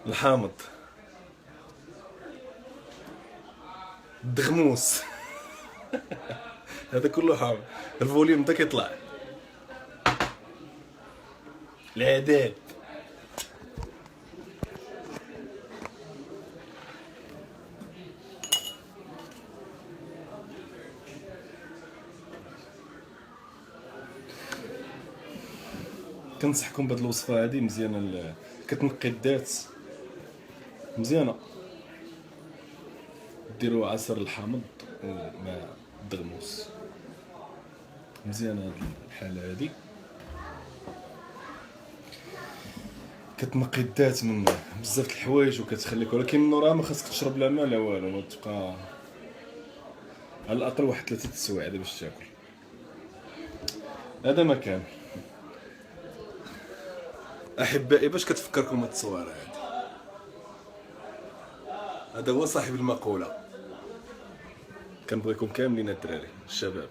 الحامض، الدغموس. هذا كله حامض. الفوليوم ده كيطلع. العداد. كنصحكم بهاد الوصفه هادي مزيانه كتنقي الذات مزيانه. ديروا عصير الحامض ومع الدغموس. مزيانه هاد الحاله هادي، كتنقي الذات من بزاف د الحوايج وكتخليك، ولكن من وراها ما خاصك تشرب لا ماء لا والو، ما تبقى على الاقل واحد 3 السوايع باش تاكل. هذا ما كان. احبائي، باش كتفكركم هاد التصويره هادي؟ هذا هو صاحب المقوله. كنبغيكم كاملين الدراري الشباب.